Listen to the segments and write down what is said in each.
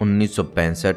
1965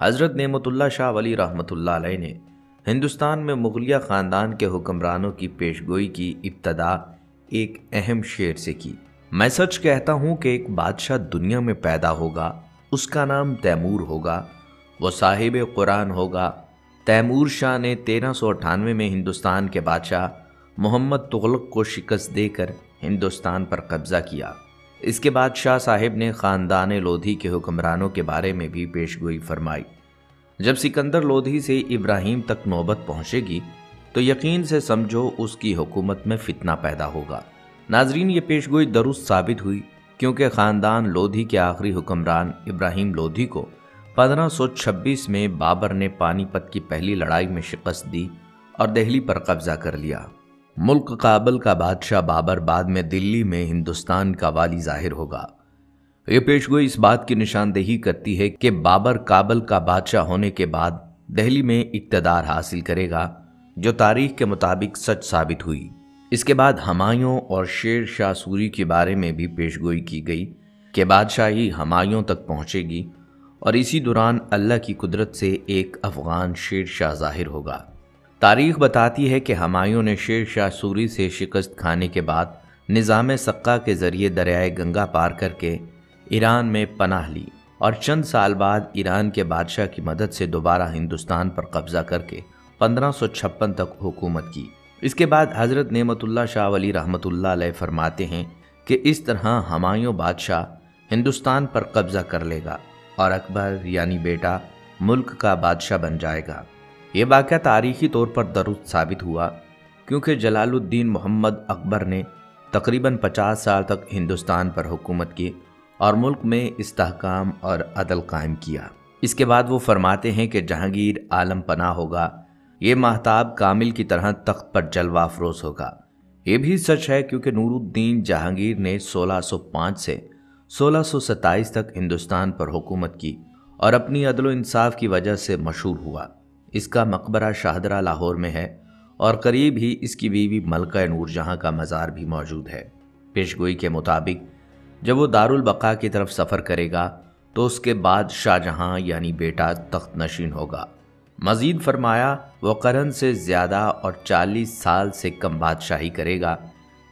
حضرت نعمت اللہ شاہ ولی رحمۃ اللہ علیہ نے ہندوستان میں مغلیہ خاندان کے حکمرانوں کی پیشگوئی کی ابتدا ایک اہم شعر سے کی۔ میں سچ کہتا ہوں کہ ایک بادشاہ دنیا میں پیدا ہوگا، اس کا نام تیمور ہوگا، وہ صاحب قرآن ہوگا۔ تیمور شاہ نے 1398 میں ہندوستان کے بادشاہ محمد تغلق کو شکست دے کر ہندوستان پر قبضہ کیا۔ اس کے بعد شاہ صاحب نے خاندان لودھی کے حکمرانوں کے بارے میں بھی پیشگوئی فرمائی۔ جب سکندر لودھی سے ابراہیم تک نوبت پہنچے گی تو یقین سے سمجھو اس کی حکومت میں فتنہ پیدا ہوگا۔ ناظرین، یہ پیشگوئی درست ثابت ہوئی، کیونکہ خاندان لودھی کے آخری حکمران ابراہیم لودھی کو 1526 میں بابر نے پانی پت کی پہلی لڑائی میں شکست دی اور دہلی پر قبضہ کر لیا۔ ملک کابل کا بادشاہ بابر بعد میں دلی میں ہندوستان کا والی ظاہر ہوگا۔ یہ پیشگوئی اس بات کی نشاندہی کرتی ہے کہ بابر کابل کا بادشاہ ہونے کے بعد دہلی میں اقتدار حاصل کرے گا، جو تاریخ کے مطابق سچ ثابت ہوئی۔ اس کے بعد ہمایوں اور شیر شاہ سوری کے بارے میں بھی پیشگوئی کی گئی کہ بادشاہی ہمایوں تک پہنچے گی اور اسی دوران اللہ کی قدرت سے ایک افغان شیر شاہ ظاہر ہوگا۔ تاریخ بتاتی ہے کہ ہمایوں نے شیر شاہ سوری سے شکست کھانے کے بعد نظام سقہ کے ذریعے دریائے گنگا پار کر کے ایران میں پناہ لی اور چند سال بعد ایران کے بادشاہ کی مدد سے دوبارہ ہندوستان پر قبضہ کر کے 1556 تک حکومت کی۔ اس کے بعد حضرت نعمت اللہ شاہ ولی رحمۃ اللہ علیہ فرماتے ہیں کہ اس طرح ہمایوں بادشاہ ہندوستان پر قبضہ کر لے گا اور اکبر یعنی بیٹا ملک کا بادشاہ بن جائے گا۔ یہ واقعہ تاریخی طور پر درست ثابت ہوا، کیونکہ جلال الدین محمد اکبر نے تقریباً 50 سال تک ہندوستان پر حکومت کی اور ملک میں استحکام اور عدل قائم کیا۔ اس کے بعد وہ فرماتے ہیں کہ جہانگیر عالم پناہ ہوگا، یہ ماہتاب کامل کی طرح تخت پر جلوہ افروز ہوگا۔ یہ بھی سچ ہے، کیونکہ نور الدین جہانگیر نے 1605 سے 1627 تک ہندوستان پر حکومت کی اور اپنی عدل و انصاف کی وجہ سے مشہور ہوا۔ اس کا مقبرہ شاہدرہ لاہور میں ہے اور قریب ہی اس کی بیوی ملکہ نور جہاں کا مزار بھی موجود ہے۔ پیشگوئی کے مطابق جب وہ دارالبقاء کی طرف سفر کرے گا تو اس کے بعد شاہ جہاں یعنی بیٹا تخت نشین ہوگا۔ مزید فرمایا وہ قرن سے زیادہ اور 40 سال سے کم بادشاہی کرے گا،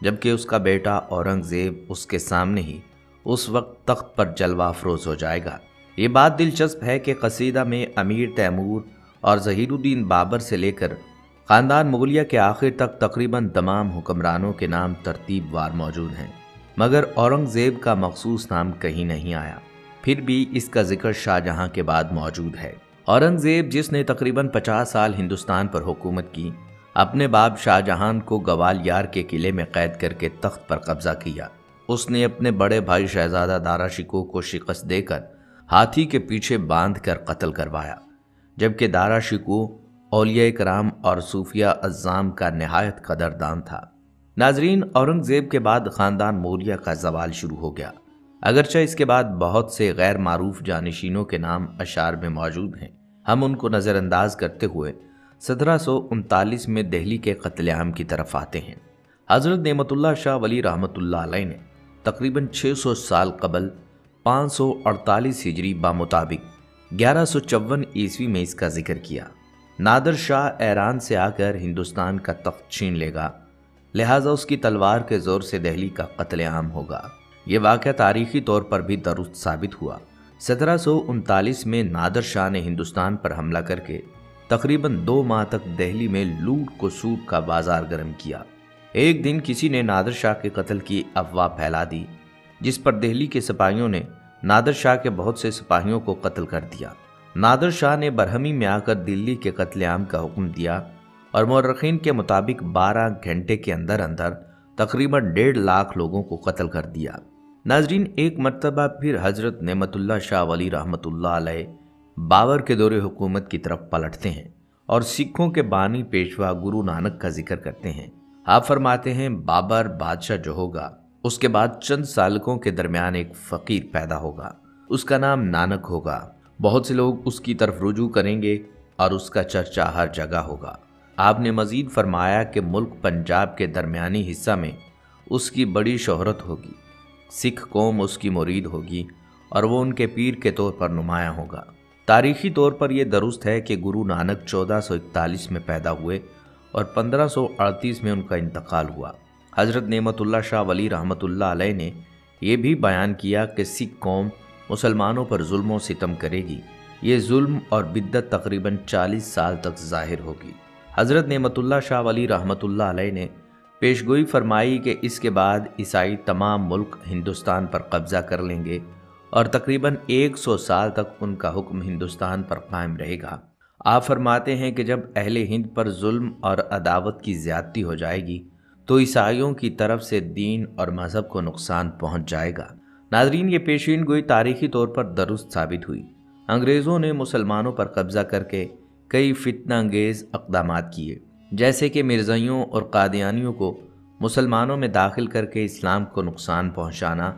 جبکہ اس کا بیٹا اورنگزیب اس کے سامنے ہی اس وقت تخت پر جلوہ افروز ہو جائے گا۔ یہ بات دلچسپ ہے کہ قصیدہ میں امیر تیمور اور ظہیر الدین بابر سے لے کر خاندان مغلیہ کے آخر تک تقریباً تمام حکمرانوں کے نام ترتیب وار موجود ہیں، مگر اورنگزیب کا مخصوص نام کہیں نہیں آیا۔ پھر بھی اس کا ذکر شاہ جہاں کے بعد موجود ہے۔ اورنگزیب، جس نے تقریباً 50 سال ہندوستان پر حکومت کی، اپنے باپ شاہ جہان کو گوالیار کے قلعے میں قید کر کے تخت پر قبضہ کیا۔ اس نے اپنے بڑے بھائی شہزادہ دارا شکوہ کو شکست دے کر ہاتھی کے پیچھے باندھ کر قتل کروایا، جبکہ دارا شکوہ اولیاء کرام اور صوفیہ اعظام کا نہایت قدردان تھا۔ ناظرین، اورنگزیب کے بعد خاندان مغلیہ کا زوال شروع ہو گیا، اگرچہ اس کے بعد بہت سے غیر معروف جانشینوں کے نام اشعار میں موجود ہیں۔ ہم ان کو نظر انداز کرتے ہوئے 1739 میں دہلی کے قتل عام کی طرف آتے ہیں۔ حضرت نعمت اللہ شاہ ولی رحمۃ اللہ علیہ نے تقریباً 600 سال قبل 548 ہجری بمطابق 1154 عیسوی میں اس کا ذکر کیا۔ نادر شاہ ایران سے آ کر ہندوستان کا تخت چھین لے گا، لہٰذا اس کی تلوار کے زور سے دہلی کا قتل عام ہوگا۔ یہ واقعہ تاریخی طور پر بھی درست ثابت ہوا۔ 1739 میں نادر شاہ نے ہندوستان پر حملہ کر کے تقریباً 2 ماہ تک دہلی میں لوٹ کو سوٹ کا بازار گرم کیا۔ ایک دن کسی نے نادر شاہ کے قتل کی افواہ پھیلا دی، جس پر دہلی کے سپاہیوں نے نادر شاہ کے بہت سے سپاہیوں کو قتل کر دیا۔ نادر شاہ نے برہمی میں آ کر دلی کے قتل عام کا حکم دیا اور مورخین کے مطابق 12 گھنٹے کے اندر اندر تقریباً 1.5 لاکھ لوگوں کو قتل کر دیا۔ ناظرین، ایک مرتبہ پھر حضرت نعمت اللہ شاہ ولی رحمۃ اللہ علیہ بابر کے دور حکومت کی طرف پلٹتے ہیں اور سکھوں کے بانی پیشوا گرو نانک کا ذکر کرتے ہیں۔ آپ فرماتے ہیں بابر بادشاہ جو ہوگا، اس کے بعد چند سالکوں کے درمیان ایک فقیر پیدا ہوگا، اس کا نام نانک ہوگا۔ بہت سے لوگ اس کی طرف رجوع کریں گے اور اس کا چرچا ہر جگہ ہوگا۔ آپ نے مزید فرمایا کہ ملک پنجاب کے درمیانی حصہ میں اس کی بڑی شہرت ہوگی، سکھ قوم اس کی مرید ہوگی اور وہ ان کے پیر کے طور پر نمایاں ہوگا۔ تاریخی طور پر یہ درست ہے کہ گرو نانک 1441 میں پیدا ہوئے اور 1538 میں ان کا انتقال ہوا۔ حضرت نعمت اللہ شاہ ولی رحمۃ اللہ علیہ نے یہ بھی بیان کیا کہ سکھ قوم مسلمانوں پر ظلم و ستم کرے گی، یہ ظلم اور بدعت تقریباً 40 سال تک ظاہر ہوگی۔ حضرت نعمت اللہ شاہ ولی رحمۃ اللہ علیہ نے پیشگوئی فرمائی کہ اس کے بعد عیسائی تمام ملک ہندوستان پر قبضہ کر لیں گے اور تقریباً 100 سال تک ان کا حکم ہندوستان پر قائم رہے گا۔ آپ فرماتے ہیں کہ جب اہل ہند پر ظلم اور عداوت کی زیادتی ہو جائے گی تو عیسائیوں کی طرف سے دین اور مذہب کو نقصان پہنچ جائے گا۔ ناظرین، یہ پیشین گوئی تاریخی طور پر درست ثابت ہوئی۔ انگریزوں نے مسلمانوں پر قبضہ کر کے کئی فتنہ انگیز اقدامات کیے، جیسے کہ مرزائیوں اور قادیانیوں کو مسلمانوں میں داخل کر کے اسلام کو نقصان پہنچانا۔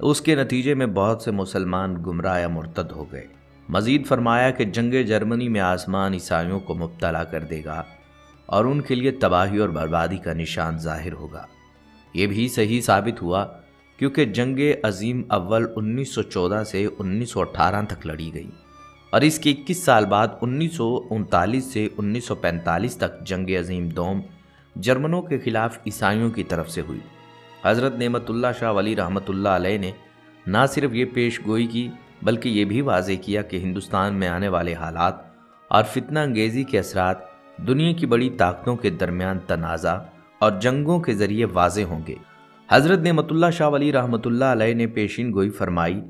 اس کے نتیجے میں بہت سے مسلمان گمراہ یا مرتد ہو گئے۔ مزید فرمایا کہ جنگ جرمنی میں آسمان عیسائیوں کو مبتلا کر دے گا اور ان کے لیے تباہی اور بربادی کا نشان ظاہر ہوگا۔ یہ بھی صحیح ثابت ہوا کیونکہ جنگ عظیم اول 1914 سے 1918 تک لڑی گئی اور اس کے 21 سال بعد 1939 سے 1945 تک جنگ عظیم دوم جرمنوں کے خلاف عیسائیوں کی طرف سے ہوئی۔ حضرت نعمت اللہ شاہ ولی رحمۃ اللہ علیہ نے نہ صرف یہ پیش گوئی کی بلکہ یہ بھی واضح کیا کہ ہندوستان میں آنے والے حالات اور فتنہ انگیزی کے اثرات دنیا کی بڑی طاقتوں کے درمیان تنازع اور جنگوں کے ذریعے واضح ہوں گے۔ حضرت نعمت اللہ شاہ ولی رحمۃ اللہ علیہ نے پیشین گوئی فرمائی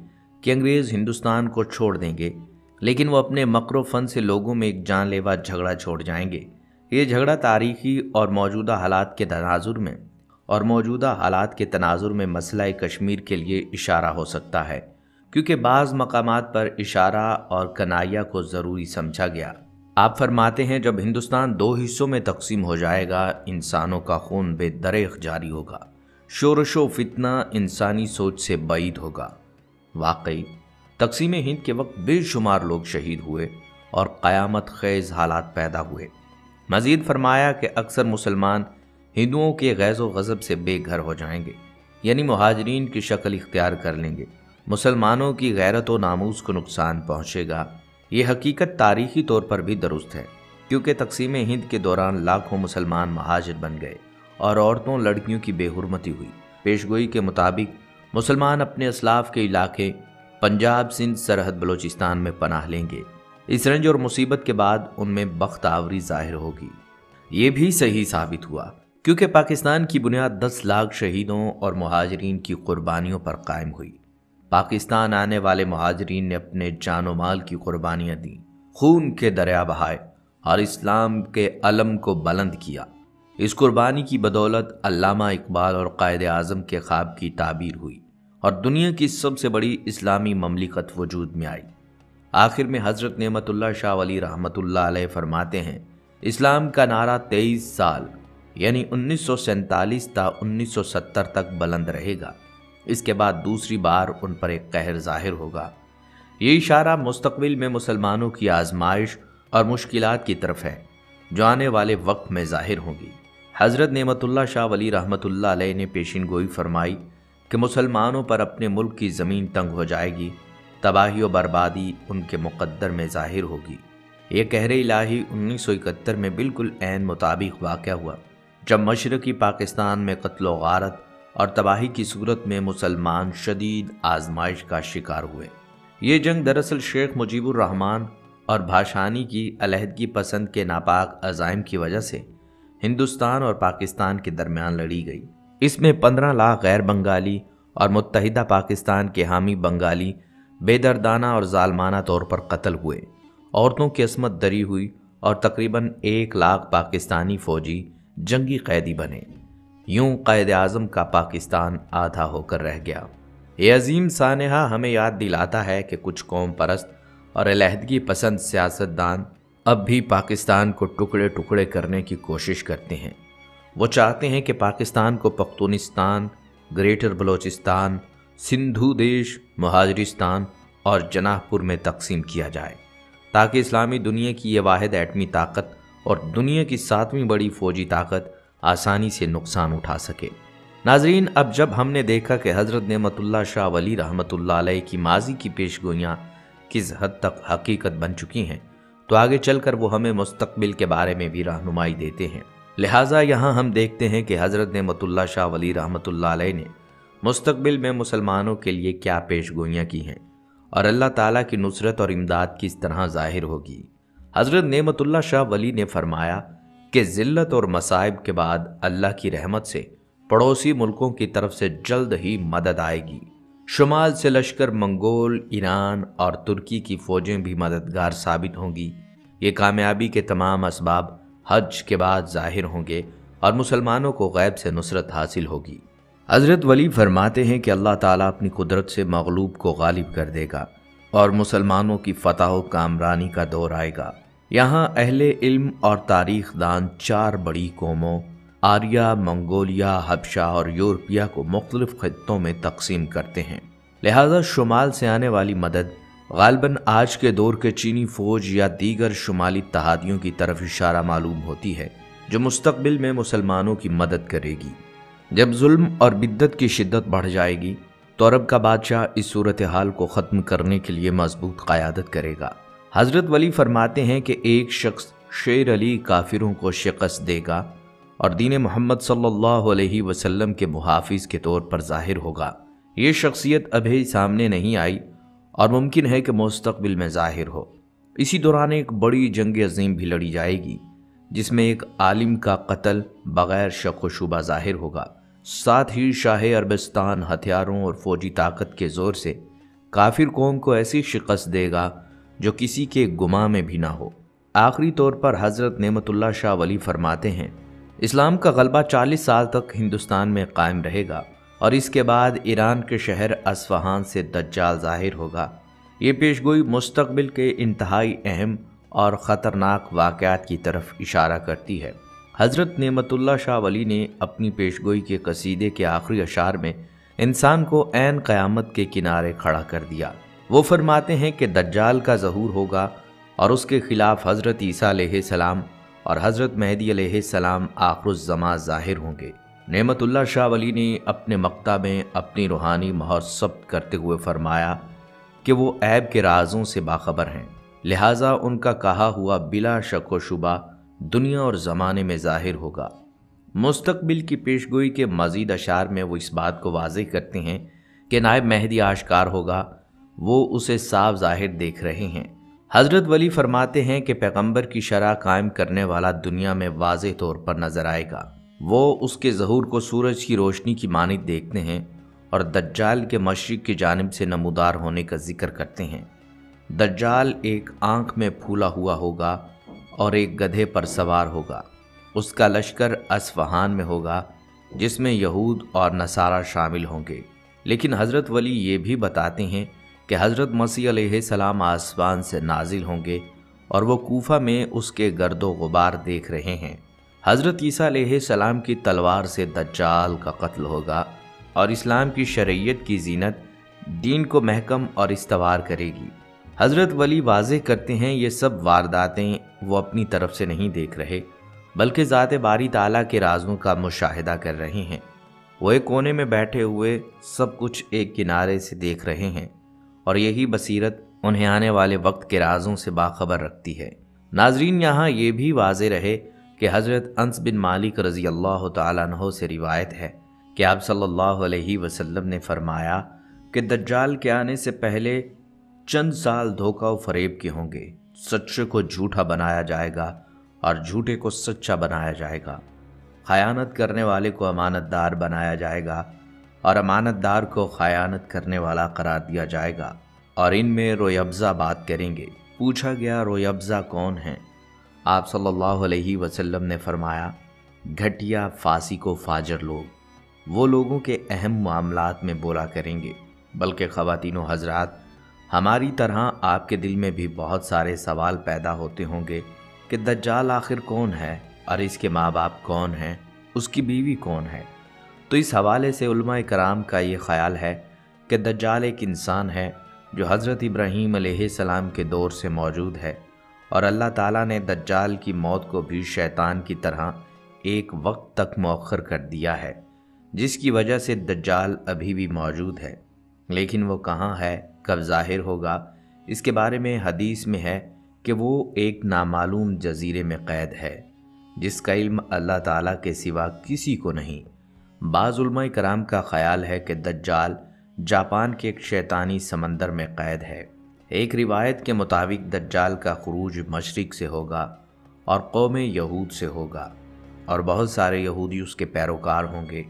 کہ انگریز ہندوستان کو چھوڑ دیں گے، لیکن وہ اپنے مکر و فن سے لوگوں میں ایک جان لیوا جھگڑا چھوڑ جائیں گے۔ یہ جھگڑا تاریخی اور موجودہ حالات کے تناظر میں مسئلہ کشمیر کے لیے اشارہ ہو سکتا ہے، کیونکہ بعض مقامات پر اشارہ اور کنائیہ کو ضروری سمجھا گیا۔ آپ فرماتے ہیں جب ہندوستان 2 حصوں میں تقسیم ہو جائے گا، انسانوں کا خون بے دریغ جاری ہوگا، شورش و فتنہ انسانی سوچ سے بعید ہوگا۔ واقعی تقسیم ہند کے وقت بے شمار لوگ شہید ہوئے اور قیامت خیز حالات پیدا ہوئے۔ مزید فرمایا کہ اکثر مسلمان ہندوؤں کے غیظ و غضب سے بے گھر ہو جائیں گے، یعنی مہاجرین کی شکل اختیار کر لیں گے۔ مسلمانوں کی غیرت و ناموس کو نقصان پہنچے گا۔ یہ حقیقت تاریخی طور پر بھی درست ہے، کیونکہ تقسیم ہند کے دوران لاکھوں مسلمان مہاجر بن گئے اور عورتوں لڑکیوں کی بے حرمتی ہوئی۔ پیشگوئی کے مطابق مسلمان اپنے اسلاف کے علاقے پنجاب، سندھ، سرحد بلوچستان میں پناہ لیں گے۔ اس رنج اور مصیبت کے بعد ان میں بخت آوری ظاہر ہوگی۔ یہ بھی صحیح ثابت ہوا کیونکہ پاکستان کی بنیاد 10 لاکھ شہیدوں اور مہاجرین کی قربانیوں پر قائم ہوئی۔ پاکستان آنے والے مہاجرین نے اپنے جان و مال کی قربانیاں دیں، خون کے دریا بہائے اور اسلام کے علم کو بلند کیا۔ اس قربانی کی بدولت علامہ اقبال اور قائد اعظم کے خواب کی تعبیر ہوئی اور دنیا کی سب سے بڑی اسلامی مملکت وجود میں آئی۔ آخر میں حضرت نعمت اللہ شاہ ولی رحمۃ اللہ علیہ فرماتے ہیں، اسلام کا نعرہ 23 سال یعنی 1947 تا 1970 تک بلند رہے گا۔ اس کے بعد دوسری بار ان پر ایک قہر ظاہر ہوگا۔ یہ اشارہ مستقبل میں مسلمانوں کی آزمائش اور مشکلات کی طرف ہے جو آنے والے وقت میں ظاہر ہوں گی۔ حضرت نعمت اللہ شاہ ولی رحمۃ اللہ علیہ نے پیشین گوئی فرمائی کہ مسلمانوں پر اپنے ملک کی زمین تنگ ہو جائے گی، تباہی و بربادی ان کے مقدر میں ظاہر ہوگی۔ یہ قہر الہی 1971 میں بالکل عین مطابق واقع ہوا، جب مشرقی پاکستان میں قتل و غارت اور تباہی کی صورت میں مسلمان شدید آزمائش کا شکار ہوئے۔ یہ جنگ دراصل شیخ مجیب الرحمن اور بھاشانی کی علیحدگی پسند کے ناپاک عزائم کی وجہ سے ہندوستان اور پاکستان کے درمیان لڑی گئی۔ اس میں 15 لاکھ غیر بنگالی اور متحدہ پاکستان کے حامی بنگالی بے دردانہ اور ظالمانہ طور پر قتل ہوئے، عورتوں کی عصمت دری ہوئی اور تقریباً 1 لاکھ پاکستانی فوجی جنگی قیدی بنے۔ یوں قائد اعظم کا پاکستان آدھا ہو کر رہ گیا۔ یہ عظیم سانحہ ہمیں یاد دلاتا ہے کہ کچھ قوم پرست اور علیحدگی پسند سیاستدان اب بھی پاکستان کو ٹکڑے ٹکڑے کرنے کی کوشش کرتے ہیں۔ وہ چاہتے ہیں کہ پاکستان کو پختونستان، گریٹر بلوچستان، سندھو دیش، مہاجرستان اور جناح پور میں تقسیم کیا جائے تاکہ اسلامی دنیا کی یہ واحد ایٹمی طاقت اور دنیا کی 7ویں بڑی فوجی طاقت آسانی سے نقصان اٹھا سکے۔ ناظرین، اب جب ہم نے دیکھا کہ حضرت نعمت اللہ شاہ ولی رحمۃ اللہ علیہ کی ماضی کی پیش گوئیاں کس حد تک حقیقت بن چکی ہیں، تو آگے چل کر وہ ہمیں مستقبل کے بارے میں بھی رہنمائی دیتے ہیں۔ لہٰذا یہاں ہم دیکھتے ہیں کہ حضرت نعمت اللہ شاہ ولی رحمۃ اللہ علیہ نے مستقبل میں مسلمانوں کے لیے کیا پیش گوئیاں کی ہیں اور اللہ تعالیٰ کی نصرت اور امداد کس طرح ظاہر ہوگی۔ حضرت نعمت اللہ شاہ ولی نے فرمایا کہ ذلت اور مصائب کے بعد اللہ کی رحمت سے پڑوسی ملکوں کی طرف سے جلد ہی مدد آئے گی۔ شمال سے لشکر منگول، ایران اور ترکی کی فوجیں بھی مددگار ثابت ہوں گی۔ یہ کامیابی کے تمام اسباب حج کے بعد ظاہر ہوں گے اور مسلمانوں کو غیب سے نصرت حاصل ہوگی۔ حضرت ولی فرماتے ہیں کہ اللہ تعالیٰ اپنی قدرت سے مغلوب کو غالب کر دے گا اور مسلمانوں کی فتح و کامرانی کا دور آئے گا۔ یہاں اہل علم اور تاریخ دان 4 بڑی قوموں آریہ، منگولیا، حبشہ اور یورپیہ کو مختلف خطوں میں تقسیم کرتے ہیں۔ لہذا شمال سے آنے والی مدد غالباً آج کے دور کے چینی فوج یا دیگر شمالی اتحادیوں کی طرف اشارہ معلوم ہوتی ہے، جو مستقبل میں مسلمانوں کی مدد کرے گی۔ جب ظلم اور بدت کی شدت بڑھ جائے گی تو عرب کا بادشاہ اس صورتحال کو ختم کرنے کے لیے مضبوط قیادت کرے گا۔ حضرت ولی فرماتے ہیں کہ ایک شخص شیر علی کافروں کو شکست دے گا اور دین محمد صلی اللہ علیہ وسلم کے محافظ کے طور پر ظاہر ہوگا۔ یہ شخصیت ابھی سامنے نہیں آئی اور ممکن ہے کہ مستقبل میں ظاہر ہو۔ اسی دوران ایک بڑی جنگ عظیم بھی لڑی جائے گی جس میں ایک عالم کا قتل بغیر شک و شبہ ظاہر ہوگا۔ ساتھ ہی شاہ عربستان ہتھیاروں اور فوجی طاقت کے زور سے کافر قوم کو ایسی شکست دے گا جو کسی کے گمان میں بھی نہ ہو۔ آخری طور پر حضرت نعمت اللہ شاہ ولی فرماتے ہیں اسلام کا غلبہ 40 سال تک ہندوستان میں قائم رہے گا اور اس کے بعد ایران کے شہر اصفہان سے دجال ظاہر ہوگا۔ یہ پیشگوئی مستقبل کے انتہائی اہم اور خطرناک واقعات کی طرف اشارہ کرتی ہے۔ حضرت نعمت اللہ شاہ ولی نے اپنی پیشگوئی کے قصیدے کے آخری اشعار میں انسان کو عین قیامت کے کنارے کھڑا کر دیا۔ وہ فرماتے ہیں کہ دجال کا ظہور ہوگا اور اس کے خلاف حضرت عیسیٰ علیہ السلام اور حضرت مہدی علیہ السلام آخر الزماں ظاہر ہوں گے۔ نعمت اللہ شاہ ولی نے اپنے مقطع میں اپنی روحانی مہر ثبت کرتے ہوئے فرمایا کہ وہ عیب کے رازوں سے باخبر ہیں، لہٰذا ان کا کہا ہوا بلا شک و شبہ دنیا اور زمانے میں ظاہر ہوگا۔ مستقبل کی پیشگوئی کے مزید اشعار میں وہ اس بات کو واضح کرتے ہیں کہ نائب مہدی آشکار ہوگا، وہ اسے صاف ظاہر دیکھ رہے ہیں۔ حضرت ولی فرماتے ہیں کہ پیغمبر کی شرع قائم کرنے والا دنیا میں واضح طور پر نظر آئے گا۔ وہ اس کے ظہور کو سورج کی روشنی کی مانند دیکھتے ہیں اور دجال کے مشرق کی جانب سے نمودار ہونے کا ذکر کرتے ہیں۔ دجال ایک آنکھ میں پھولا ہوا ہوگا اور ایک گدھے پر سوار ہوگا۔ اس کا لشکر اصفہان میں ہوگا جس میں یہود اور نصارہ شامل ہوں گے۔ لیکن حضرت ولی یہ بھی بتاتے ہیں کہ حضرت مسیح علیہ السلام آسمان سے نازل ہوں گے اور وہ کوفہ میں اس کے گرد و غبار دیکھ رہے ہیں۔ حضرت عیسیٰ علیہ السلام کی تلوار سے دجال کا قتل ہوگا اور اسلام کی شرعیت کی زینت دین کو محکم اور استوار کرے گی۔ حضرت ولی واضح کرتے ہیں یہ سب وارداتیں وہ اپنی طرف سے نہیں دیکھ رہے بلکہ ذات باری تعالیٰ کے رازوں کا مشاہدہ کر رہے ہیں۔ وہ ایک کونے میں بیٹھے ہوئے سب کچھ ایک کنارے سے دیکھ رہے ہیں اور یہی بصیرت انہیں آنے والے وقت کے رازوں سے باخبر رکھتی ہے۔ ناظرین، یہاں یہ بھی واضح رہے کہ حضرت انس بن مالک رضی اللہ تعالیٰ عنہ سے روایت ہے کہ آپ صلی اللہ علیہ وسلم نے فرمایا کہ دجال کے آنے سے پہلے چند سال دھوکہ و فریب کے ہوں گے۔ سچے کو جھوٹا بنایا جائے گا اور جھوٹے کو سچا بنایا جائے گا۔ خیانت کرنے والے کو امانت دار بنایا جائے گا اور امانت دار کو خیانت کرنے والا قرار دیا جائے گا، اور ان میں روی افزا بات کریں گے۔ پوچھا گیا روی افزا کون ہیں؟ آپ صلی اللہ علیہ وسلم نے فرمایا گھٹیا، فاسق و فاجر لوگ۔ وہ لوگوں کے اہم معاملات میں بولا کریں گے۔ بلکہ خواتین و حضرات، ہماری طرح آپ کے دل میں بھی بہت سارے سوال پیدا ہوتے ہوں گے کہ دجال آخر کون ہے اور اس کے ماں باپ کون ہیں، اس کی بیوی کون ہے۔ تو اس حوالے سے علماء کرام کا یہ خیال ہے کہ دجال ایک انسان ہے جو حضرت ابراہیم علیہ السلام کے دور سے موجود ہے، اور اللہ تعالیٰ نے دجال کی موت کو بھی شیطان کی طرح ایک وقت تک مؤخر کر دیا ہے، جس کی وجہ سے دجال ابھی بھی موجود ہے۔ لیکن وہ کہاں ہے، کب ظاہر ہوگا، اس کے بارے میں حدیث میں ہے کہ وہ ایک نامعلوم جزیرے میں قید ہے جس کا علم اللہ تعالیٰ کے سوا کسی کو نہیں۔ بعض علماء کرام کا خیال ہے کہ دجال جاپان کے ایک شیطانی سمندر میں قید ہے۔ ایک روایت کے مطابق دجال کا خروج مشرق سے ہوگا اور قوم یہود سے ہوگا اور بہت سارے یہودی اس کے پیروکار ہوں گے۔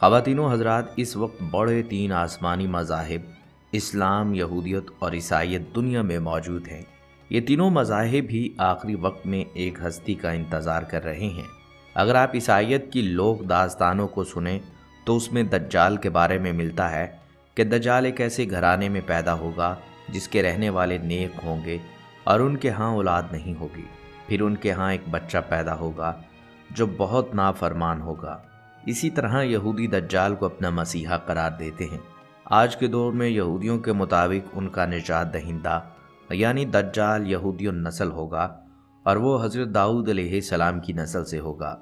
خواتین و حضرات، اس وقت بڑے 3 آسمانی مذاہب اسلام، یہودیت اور عیسائیت دنیا میں موجود ہیں۔ یہ تینوں مذاہب ہی آخری وقت میں ایک ہستی کا انتظار کر رہے ہیں۔ اگر آپ عیسائیت کی لوک داستانوں کو سنیں تو اس میں دجال کے بارے میں ملتا ہے کہ دجال ایک ایسے گھرانے میں پیدا ہوگا جس کے رہنے والے نیک ہوں گے اور ان کے ہاں اولاد نہیں ہوگی۔ پھر ان کے ہاں ایک بچہ پیدا ہوگا جو بہت نافرمان ہوگا۔ اسی طرح یہودی دجال کو اپنا مسیحا قرار دیتے ہیں۔ آج کے دور میں یہودیوں کے مطابق ان کا نجات دہندہ یعنی دجال یہودی النسل ہوگا اور وہ حضرت داؤد علیہ السلام کی نسل سے ہوگا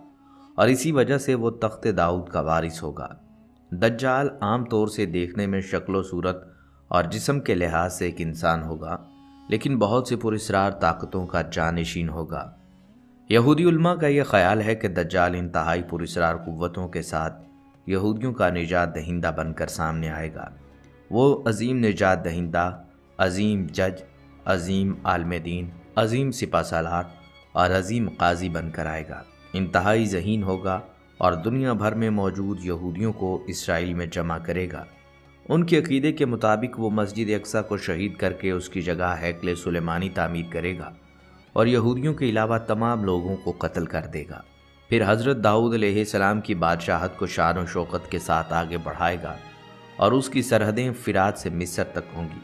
اور اسی وجہ سے وہ تخت داؤد کا وارث ہوگا۔ دجال عام طور سے دیکھنے میں شکل و صورت اور جسم کے لحاظ سے ایک انسان ہوگا، لیکن بہت سے پراسرار طاقتوں کا جانشین ہوگا۔ یہودی علماء کا یہ خیال ہے کہ دجال انتہائی پراسرار قوتوں کے ساتھ یہودیوں کا نجات دہندہ بن کر سامنے آئے گا۔ وہ عظیم نجات دہندہ، عظیم جج، عظیم عالم دین، عظیم سپہ سالار اور عظیم قاضی بن کر آئے گا۔ انتہائی ذہین ہوگا اور دنیا بھر میں موجود یہودیوں کو اسرائیل میں جمع کرے گا۔ ان کے عقیدے کے مطابق وہ مسجد اقصیٰ کو شہید کر کے اس کی جگہ ہیکل سلیمانی تعمیر کرے گا اور یہودیوں کے علاوہ تمام لوگوں کو قتل کر دے گا۔ پھر حضرت داؤد علیہ السلام کی بادشاہت کو شان و شوکت کے ساتھ آگے بڑھائے گا اور اس کی سرحدیں فرات سے مصر تک ہوں گی۔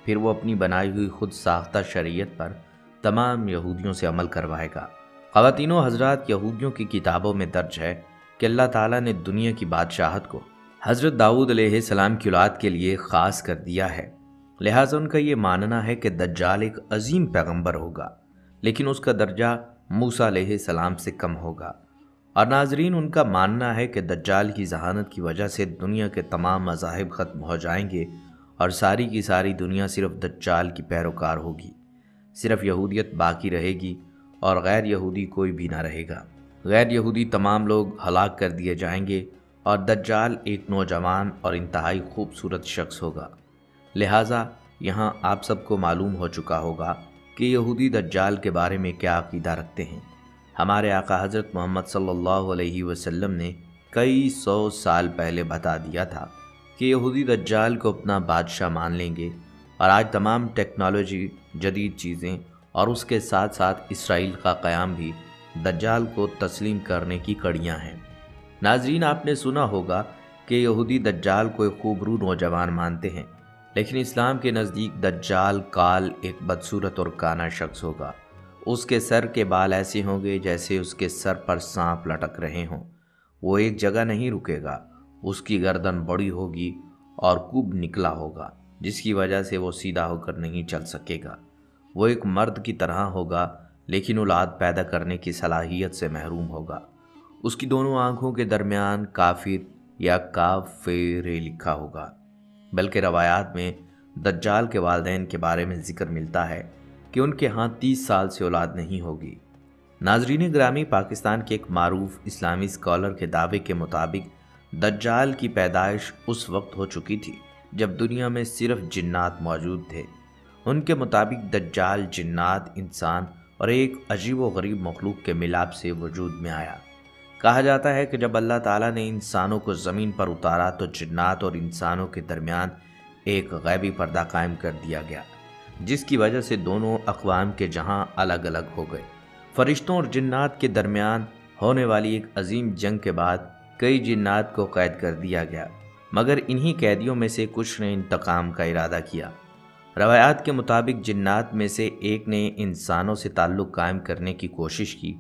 پھر وہ اپنی بنائی ہوئی خود ساختہ شریعت پر تمام یہودیوں سے عمل کروائے گا۔ خواتین و حضرات، یہودیوں کی کتابوں میں درج ہے کہ اللہ تعالیٰ نے دنیا کی بادشاہت کو حضرت داؤد علیہ السلام کی اولاد کے لیے خاص کر دیا ہے، لہٰذا ان کا یہ ماننا ہے کہ دجال ایک عظیم پیغمبر ہوگا، لیکن اس کا درجہ موسیٰ علیہ السلام سے کم ہوگا۔ اور ناظرین، ان کا ماننا ہے کہ دجال کی ذہانت کی وجہ سے دنیا کے تمام مذاہب ختم ہو جائیں گے اور ساری کی ساری دنیا صرف دجال کی پیروکار ہوگی۔ صرف یہودیت باقی رہے گی اور غیر یہودی کوئی بھی نہ رہے گا۔ غیر یہودی تمام لوگ ہلاک کر دیے جائیں گے اور دجال ایک نوجوان اور انتہائی خوبصورت شخص ہوگا۔ لہٰذا یہاں آپ سب کو معلوم ہو چکا ہوگا کہ یہودی دجال کے بارے میں کیا عقیدہ رکھتے ہیں۔ ہمارے آقا حضرت محمد صلی اللہ علیہ وسلم نے کئی 100 سال پہلے بتا دیا تھا کہ یہودی دجال کو اپنا بادشاہ مان لیں گے، اور آج تمام ٹیکنالوجی، جدید چیزیں اور اس کے ساتھ ساتھ اسرائیل کا قیام بھی دجال کو تسلیم کرنے کی کڑیاں ہیں۔ ناظرین، آپ نے سنا ہوگا کہ یہودی دجال کو ایک خوبرو نوجوان مانتے ہیں، لیکن اسلام کے نزدیک دجال کال ایک بدصورت اور کانا شخص ہوگا۔ اس کے سر کے بال ایسے ہوں گے جیسے اس کے سر پر سانپ لٹک رہے ہوں۔ وہ ایک جگہ نہیں رکے گا، اس کی گردن بڑی ہوگی اور کب نکلا ہوگا، جس کی وجہ سے وہ سیدھا ہو کر نہیں چل سکے گا۔ وہ ایک مرد کی طرح ہوگا، لیکن اولاد پیدا کرنے کی صلاحیت سے محروم ہوگا۔ اس کی دونوں آنکھوں کے درمیان کافر یا کافر لکھا ہوگا۔ بلکہ روایات میں دجال کے والدین کے بارے میں ذکر ملتا ہے کہ ان کے ہاں 30 سال سے اولاد نہیں ہوگی۔ ناظرین گرامی، پاکستان کے ایک معروف اسلامی اسکالر کے دعوے کے مطابق دجال کی پیدائش اس وقت ہو چکی تھی جب دنیا میں صرف جنات موجود تھے۔ ان کے مطابق دجال جنات، انسان اور ایک عجیب و غریب مخلوق کے ملاپ سے وجود میں آیا۔ کہا جاتا ہے کہ جب اللہ تعالیٰ نے انسانوں کو زمین پر اتارا تو جنات اور انسانوں کے درمیان ایک غیبی پردہ قائم کر دیا گیا، جس کی وجہ سے دونوں اقوام کے جہاں الگ الگ ہو گئے۔ فرشتوں اور جنات کے درمیان ہونے والی ایک عظیم جنگ کے بعد کئی جنات کو قید کر دیا گیا، مگر انہی قیدیوں میں سے کچھ نے انتقام کا ارادہ کیا۔ روایات کے مطابق جنات میں سے ایک نے انسانوں سے تعلق قائم کرنے کی کوشش کی،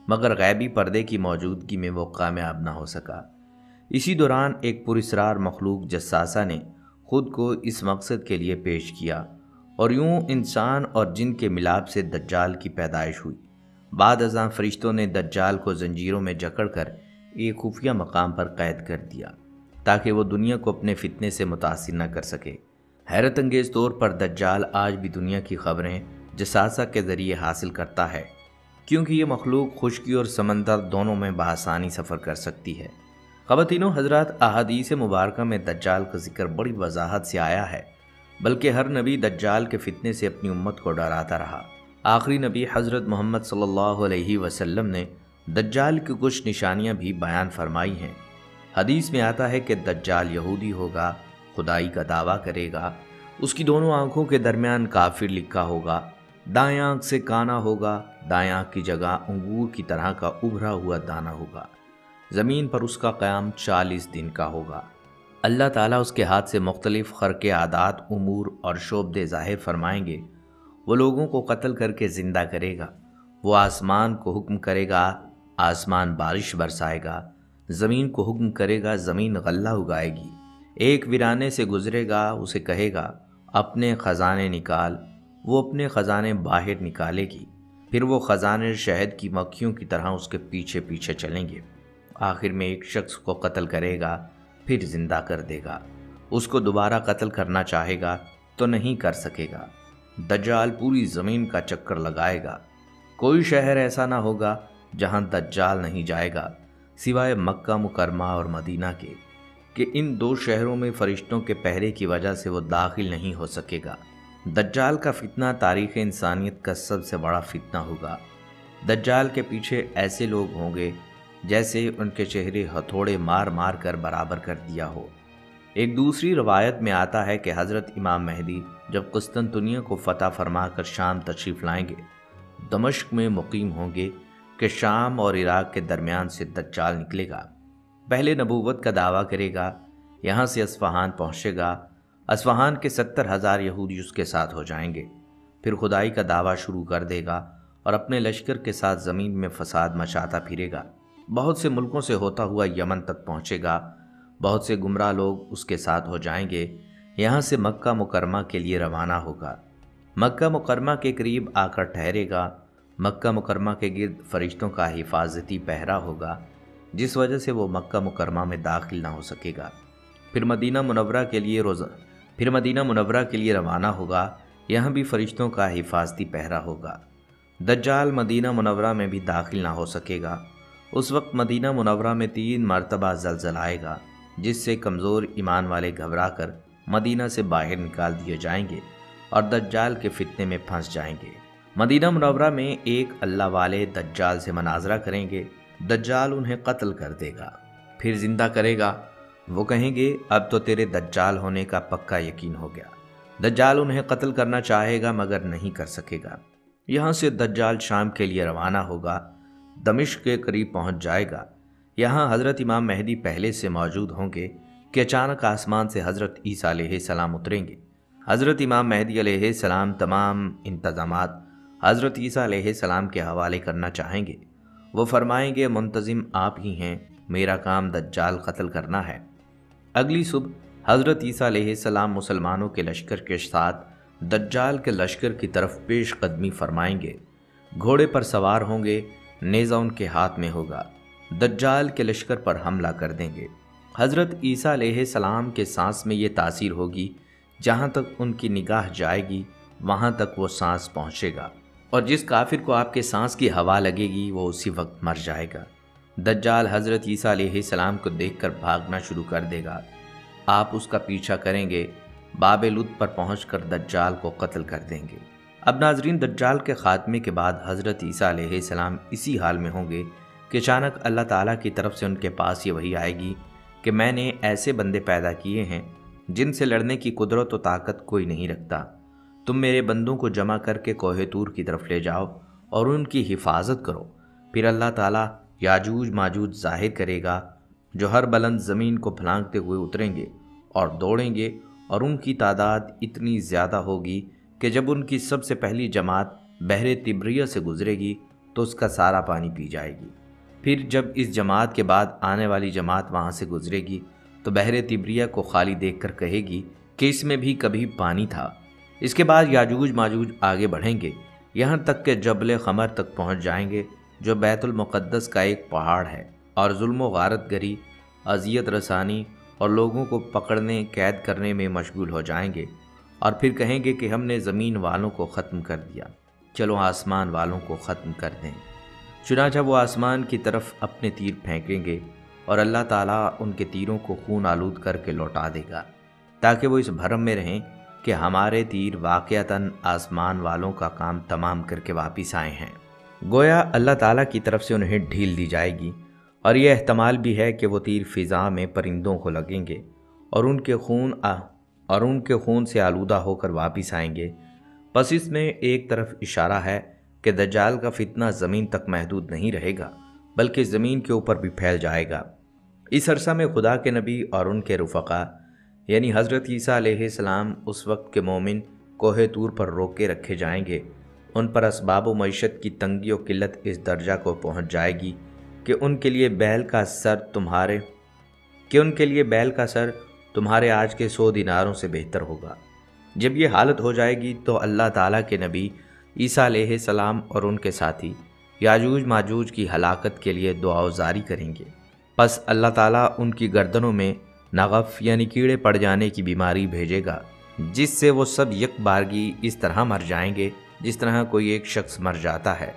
مگر غیبی پردے کی موجودگی میں وہ کامیاب نہ ہو سکا۔ اسی دوران ایک پراسرار مخلوق جساسہ نے خود کو اس مقصد کے لیے پیش کیا، اور یوں انسان اور جن کے ملاپ سے دجال کی پیدائش ہوئی۔ بعد ازاں فرشتوں نے دجال کو زنجیروں میں جکڑ کر ایک خفیہ مقام پر قید کر دیا تاکہ وہ دنیا کو اپنے فتنے سے متاثر نہ کر سکے۔ حیرت انگیز طور پر دجال آج بھی دنیا کی خبریں جساسہ کے ذریعے حاصل کرتا ہے، کیونکہ یہ مخلوق خشکی اور سمندر دونوں میں بآسانی سفر کر سکتی ہے۔ خواتین و حضرات، احادیث مبارکہ میں دجال کا ذکر بڑی وضاحت سے آیا ہے، بلکہ ہر نبی دجال کے فتنے سے اپنی امت کو ڈراتا رہا۔ آخری نبی حضرت محمد صلی اللہ علیہ وسلم نے دجال کی کچھ نشانیاں بھی بیان فرمائی ہیں۔ حدیث میں آتا ہے کہ دجال یہودی ہوگا، خدائی کا دعویٰ کرے گا، اس کی دونوں آنکھوں کے درمیان کافر لکھا ہوگا، دائیں آنکھ سے کانا ہوگا، دائیں آنکھ کی جگہ انگور کی طرح کا ابھرا ہوا دانہ ہوگا، زمین پر اس کا قیام 40 دن کا ہوگا۔ اللہ تعالیٰ اس کے ہاتھ سے مختلف خرق عادات، امور اور شعبدے ظاہر فرمائیں گے۔ وہ لوگوں کو قتل کر کے زندہ کرے گا، وہ آسمان کو حکم کرے گا، آسمان بارش برسائے گا، زمین کو حکم کرے گا، زمین غلہ اگائے گی۔ ایک ویرانے سے گزرے گا، اسے کہے گا اپنے خزانے نکال، وہ اپنے خزانے باہر نکالے گی، پھر وہ خزانے شہد کی مکھیوں کی طرح اس کے پیچھے پیچھے چلیں گے۔ آخر میں ایک شخص کو قتل کرے گا، پھر زندہ کر دے گا، اس کو دوبارہ قتل کرنا چاہے گا تو نہیں کر سکے گا۔ دجال پوری زمین کا چکر لگائے گا، کوئی شہر ایسا نہ ہوگا جہاں دجال نہیں جائے گا سوائے مکہ مکرمہ اور مدینہ کے، کہ ان دو شہروں میں فرشتوں کے پہرے کی وجہ سے وہ داخل نہیں ہو سکے گا۔ دجال کا فتنہ تاریخ انسانیت کا سب سے بڑا فتنہ ہوگا۔ دجال کے پیچھے ایسے لوگ ہوں گے جیسے ان کے چہرے ہتھوڑے مار مار کر برابر کر دیا ہو۔ ایک دوسری روایت میں آتا ہے کہ حضرت امام مہدی جب قسطنطنیہ کو فتح فرما کر شام تشریف لائیں گے، دمشق میں مقیم ہوں گے کہ شام اور عراق کے درمیان سے دجال نکلے گا۔ پہلے نبوت کا دعویٰ کرے گا، یہاں سے اصفہان پہنچے گا، اصفہان کے 70,000 یہودی اس کے ساتھ ہو جائیں گے، پھر خدائی کا دعویٰ شروع کر دے گا اور اپنے لشکر کے ساتھ زمین میں فساد مچاتا پھرے گا۔ بہت سے ملکوں سے ہوتا ہوا یمن تک پہنچے گا، بہت سے گمراہ لوگ اس کے ساتھ ہو جائیں گے، یہاں سے مکہ مکرمہ کے لیے روانہ ہوگا، مکہ مکرمہ کے قریب آ کر ٹھہرے گا۔ مکہ مکرمہ کے گرد فرشتوں کا حفاظتی پہرا ہوگا، جس وجہ سے وہ مکہ مکرمہ میں داخل نہ ہو سکے گا۔ پھر مدینہ منورہ کے لیے روانہ ہوگا، یہاں بھی فرشتوں کا حفاظتی پہرا ہوگا۔ دجال مدینہ منورہ میں بھی داخل نہ ہو سکے گا۔ اس وقت مدینہ منورہ میں 3 مرتبہ زلزلہ آئے گا، جس سے کمزور ایمان والے گھبرا کر مدینہ سے باہر نکال دیے جائیں گے اور دجال کے فتنے میں پھنس جائیں گے۔ مدینہ منورہ میں ایک اللہ والے دجال سے مناظرہ کریں گے، دجال انہیں قتل کر دے گا، پھر زندہ کرے گا۔ وہ کہیں گے اب تو تیرے دجال ہونے کا پکا یقین ہو گیا۔ دجال انہیں قتل کرنا چاہے گا مگر نہیں کر سکے گا۔ یہاں سے دجال شام کے لیے روانہ ہوگا، دمشق کے قریب پہنچ جائے گا۔ یہاں حضرت امام مہدی پہلے سے موجود ہوں گے کہ اچانک آسمان سے حضرت عیسیٰ علیہ السلام اتریں گے۔ حضرت امام مہدی علیہ السلام تمام انتظامات حضرت عیسیٰ علیہ السلام کے حوالے کرنا چاہیں گے۔ وہ فرمائیں گے منتظم آپ ہی ہیں، میرا کام دجال قتل کرنا ہے۔ اگلی صبح حضرت عیسیٰ علیہ السلام مسلمانوں کے لشکر کے ساتھ دجال کے لشکر کی طرف پیش قدمی فرمائیں گے، گھوڑے پر سوار ہوں گے، نیزہ ان کے ہاتھ میں ہوگا، دجال کے لشکر پر حملہ کر دیں گے۔ حضرت عیسیٰ علیہ السلام کے سانس میں یہ تاثیر ہوگی، جہاں تک ان کی نگاہ جائے گی وہاں تک وہ سانس پہنچے گا، اور جس کافر کو آپ کے سانس کی ہوا لگے گی وہ اسی وقت مر جائے گا۔ دجال حضرت عیسیٰ علیہ السلام کو دیکھ کر بھاگنا شروع کر دے گا، آپ اس کا پیچھا کریں گے، باب لد پر پہنچ کر دجال کو قتل کر دیں گے۔ اب ناظرین، دجال کے خاتمے کے بعد حضرت عیسیٰ علیہ السلام اسی حال میں ہوں گے کہ اچانک اللہ تعالیٰ کی طرف سے ان کے پاس یہ وحی آئے گی کہ میں نے ایسے بندے پیدا کیے ہیں جن سے لڑنے کی قدرت و طاقت کوئی نہیں رکھتا، تم میرے بندوں کو جمع کر کے کوہ طور کی طرف لے جاؤ اور ان کی حفاظت کرو۔ پھر اللہ تعالیٰ یاجوج ماجوج ظاہر کرے گا جو ہر بلند زمین کو پھلانگتے ہوئے اتریں گے اور دوڑیں گے، اور ان کی تعداد اتنی زیادہ ہوگی کہ جب ان کی سب سے پہلی جماعت بحر تبریہ سے گزرے گی تو اس کا سارا پانی پی جائے گی۔ پھر جب اس جماعت کے بعد آنے والی جماعت وہاں سے گزرے گی تو بحر تبریہ کو خالی دیکھ کر کہے گی کہ اس میں بھی کبھی پانی تھا۔ اس کے بعد یاجوج ماجوج آگے بڑھیں گے، یہاں تک کہ جبل خمر تک پہنچ جائیں گے جو بیت المقدس کا ایک پہاڑ ہے، اور ظلم و غارت گری، اذیت رسانی اور لوگوں کو پکڑنے قید کرنے میں مشغول ہو جائیں گے، اور پھر کہیں گے کہ ہم نے زمین والوں کو ختم کر دیا، چلو آسمان والوں کو ختم کر دیں۔ چنانچہ وہ آسمان کی طرف اپنے تیر پھینکیں گے اور اللہ تعالیٰ ان کے تیروں کو خون آلود کر کے لوٹا دے گا، تاکہ وہ اس بھرم میں رہیں کہ ہمارے تیر واقعتاً آسمان والوں کا کام تمام کر کے واپس آئے ہیں۔ گویا اللہ تعالیٰ کی طرف سے انہیں ڈھیل دی جائے گی، اور یہ احتمال بھی ہے کہ وہ تیر فضا میں پرندوں کو لگیں گے اور ان کے خون سے آلودہ ہو کر واپس آئیں گے۔ پس اس میں ایک طرف اشارہ ہے کہ دجال کا فتنہ زمین تک محدود نہیں رہے گا، بلکہ زمین کے اوپر بھی پھیل جائے گا۔ اس عرصہ میں خدا کے نبی اور ان کے رفقا یعنی حضرت عیسیٰ علیہ السلام اس وقت کے مومن کوہ طور پر روک کے رکھے جائیں گے۔ ان پر اسباب و معیشت کی تنگی و قلت اس درجہ کو پہنچ جائے گی کہ ان کے لیے بیل کا سر تمہارے آج کے 100 دیناروں سے بہتر ہوگا۔ جب یہ حالت ہو جائے گی تو اللہ تعالیٰ کے نبی عیسیٰ علیہ السلام اور ان کے ساتھی یاجوج ماجوج کی ہلاکت کے لیے دعا جاری کریں گے۔ پس اللہ تعالیٰ ان کی گردنوں میں نغف یعنی کیڑے پڑ جانے کی بیماری بھیجے گا، جس سے وہ سب یک بارگی اس طرح مر جائیں گے جس طرح کوئی ایک شخص مر جاتا ہے،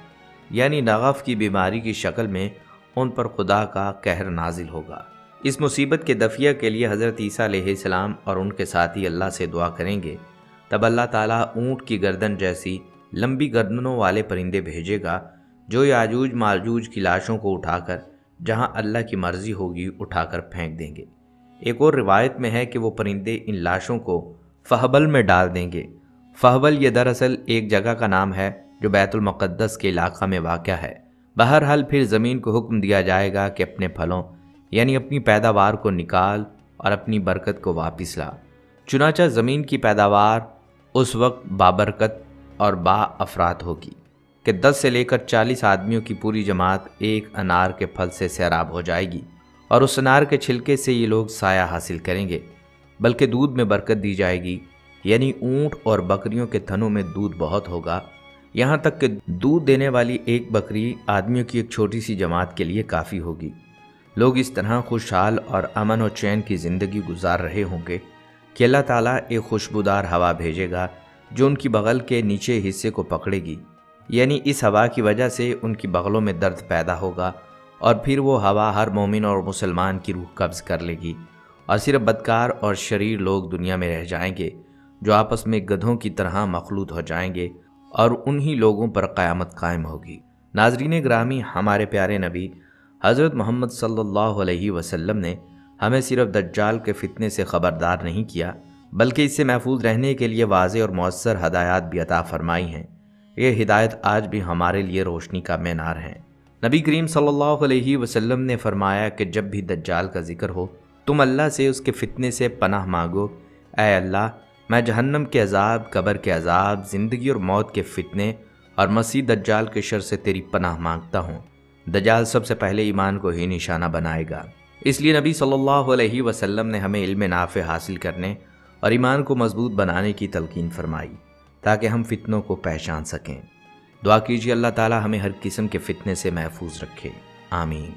یعنی نغف کی بیماری کی شکل میں ان پر خدا کا قہر نازل ہوگا۔ اس مصیبت کے دفعہ کے لیے حضرت عیسیٰ علیہ السلام اور ان کے ساتھی اللہ سے دعا کریں گے، تب اللہ تعالیٰ اونٹ کی گردن جیسی لمبی گردنوں والے پرندے بھیجے گا جو یاجوج ماجوج کی لاشوں کو اٹھا کر جہاں اللہ کی مرضی ہوگی اٹھا کر پھینک دیں گے۔ ایک اور روایت میں ہے کہ وہ پرندے ان لاشوں کو فہبل میں ڈال دیں گے۔ فہبل یہ دراصل ایک جگہ کا نام ہے جو بیت المقدس کے علاقہ میں واقع ہے۔ بہرحال پھر زمین کو حکم دیا جائے گا کہ اپنے پھلوں یعنی اپنی پیداوار کو نکال اور اپنی برکت کو واپس لا۔ چنانچہ زمین کی پیداوار اس وقت بابرکت اور با افراد ہوگی کہ 10 سے لے کر 40 آدمیوں کی پوری جماعت ایک انار کے پھل سے سیراب ہو جائے گی، اور اس انار کے چھلکے سے یہ لوگ سایہ حاصل کریں گے، بلکہ دودھ میں برکت دی جائے گی، یعنی اونٹ اور بکریوں کے تھنوں میں دودھ بہت ہوگا، یہاں تک کہ دودھ دینے والی ایک بکری آدمیوں کی ایک چھوٹی سی جماعت کے لیے کافی ہوگی۔ لوگ اس طرح خوشحال اور امن و چین کی زندگی گزار رہے ہوں گے کہ اللہ تعالیٰ ایک خوشبودار ہوا بھیجے گا جو ان کی بغل کے نیچے حصے کو پکڑے گی، یعنی اس ہوا کی وجہ سے ان کی بغلوں میں درد پیدا ہوگا، اور پھر وہ ہوا ہر مومن اور مسلمان کی روح قبض کر لے گی، اور صرف بدکار اور شریر لوگ دنیا میں رہ جائیں گے جو آپس میں گدھوں کی طرح مخلوط ہو جائیں گے، اور انہی لوگوں پر قیامت قائم ہوگی۔ ناظرین گرامی، ہمارے پیارے نبی حضرت محمد صلی اللہ علیہ وسلم نے ہمیں صرف دجال کے فتنے سے خبردار نہیں کیا، بلکہ اس سے محفوظ رہنے کے لیے واضح اور مؤثر ہدایات بھی عطا فرمائی ہیں۔ یہ ہدایت آج بھی ہمارے لیے روشنی کا مینار ہے۔ نبی کریم صلی اللہ علیہ وسلم نے فرمایا کہ جب بھی دجال کا ذکر ہو تم اللہ سے اس کے فتنے سے پناہ مانگو۔ اے اللہ، میں جہنم کے عذاب، قبر کے عذاب، زندگی اور موت کے فتنے اور مسیح دجال کے شر سے تیری پناہ مانگتا ہوں۔ دجال سب سے پہلے ایمان کو ہی نشانہ بنائے گا، اس لیے نبی صلی اللہ علیہ وسلم نے ہمیں علم نافع حاصل کرنے اور ایمان کو مضبوط بنانے کی تلقین فرمائی تاکہ ہم فتنوں کو پہچان سکیں۔ دعا کیجیے اللہ تعالی ہمیں ہر قسم کے فتنے سے محفوظ رکھے، آمین۔